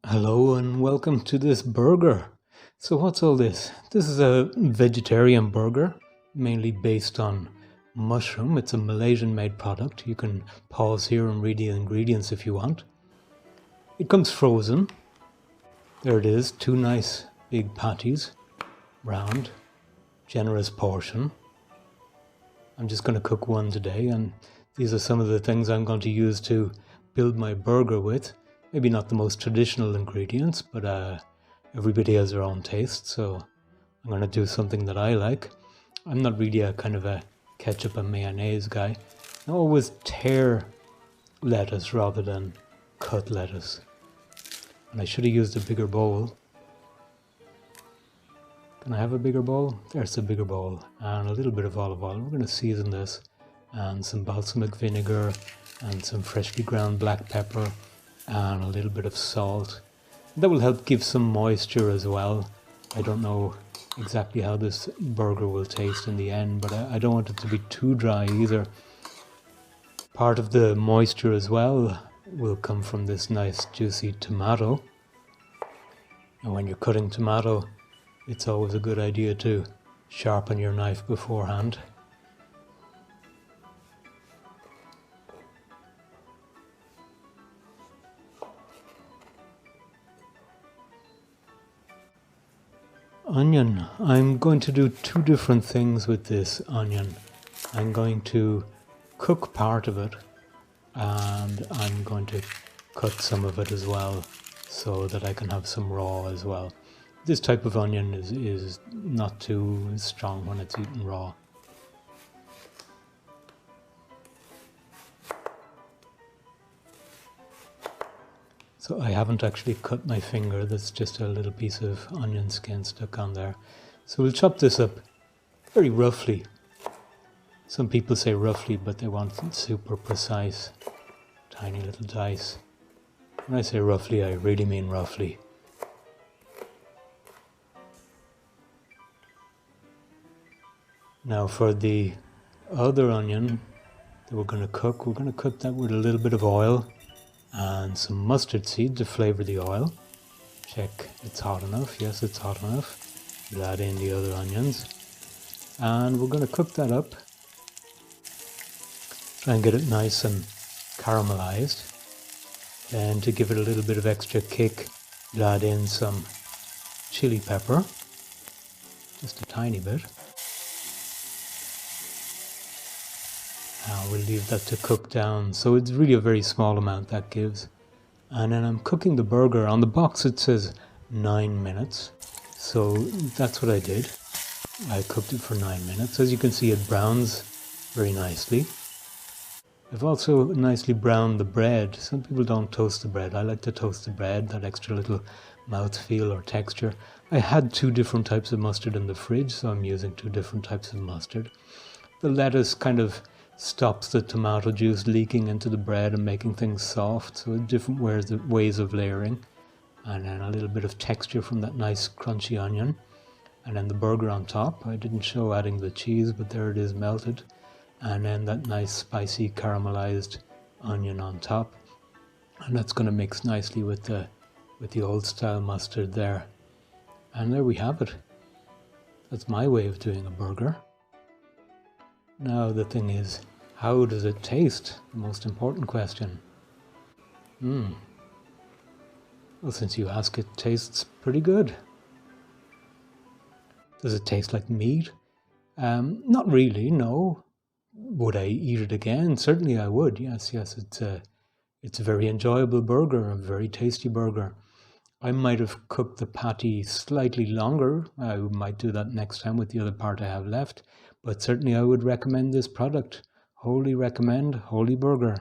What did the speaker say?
Hello and welcome to this burger. So what's all this? This is a vegetarian burger, mainly based on mushroom. It's a Malaysian made product. You can pause here and read the ingredients if you want. It comes frozen. There it is, two nice big patties, round, generous portion. I'm just going to cook one today, and these are some of the things I'm going to use to build my burger with. Maybe not the most traditional ingredients, but everybody has their own taste, so I'm going to do something that I like. I'm not really a kind of a ketchup and mayonnaise guy. I always tear lettuce rather than cut lettuce. And I should have used a bigger bowl. Can I have a bigger bowl? There's a bigger bowl. And a little bit of olive oil. We're going to season this. And some balsamic vinegar and some freshly ground black pepper and a little bit of salt. That will help give some moisture as well. I don't know exactly how this burger will taste in the end, but I don't want it to be too dry either. Part of the moisture as well will come from this nice juicy tomato. And when you're cutting tomato, it's always a good idea to sharpen your knife beforehand. Onion. I'm going to do two different things with this onion. I'm going to cook part of it, and I'm going to cut some of it as well so that I can have some raw as well. This type of onion is not too strong when it's eaten raw. So I haven't actually cut my finger, that's just a little piece of onion skin stuck on there. So we'll chop this up very roughly. Some people say roughly, but they want it super precise. Tiny little dice. When I say roughly, I really mean roughly. Now for the other onion that we're going to cook that with a little bit of oil and some mustard seed to flavour the oil. Check it's hot enough. Yes, it's hot enough. We'll add in the other onions. And we're going to cook that up. Try and get it nice and caramelized. Then to give it a little bit of extra kick, we'll add in some chili pepper. Just a tiny bit. We'll leave that to cook down, so it's really a very small amount that gives. And then I'm cooking the burger. On the box it says 9 minutes, so that's what I did. I cooked it for 9 minutes. As you can see, it browns very nicely. I've also nicely browned the bread. Some people don't toast the bread. I like to toast the bread, that extra little mouthfeel or texture. I had two different types of mustard in the fridge, so I'm using two different types of mustard. The lettuce kind of stops the tomato juice leaking into the bread and making things soft, so different ways of layering. And then a little bit of texture from that nice crunchy onion, and then the burger on top. I didn't show adding the cheese, but there it is melted, and then that nice spicy caramelized onion on top, and that's going to mix nicely with the old style mustard there. And there we have it. That's my way of doing a burger. Now the thing is, how does it taste? The most important question. Well, since you ask, it tastes pretty good. Does it taste like meat? Not really, no. Would I eat it again? Certainly I would, yes. It's a very enjoyable burger, a very tasty burger. I might have cooked the patty slightly longer. I might do that next time with the other part I have left. But certainly I would recommend this product. Wholly recommend, Holy Burger.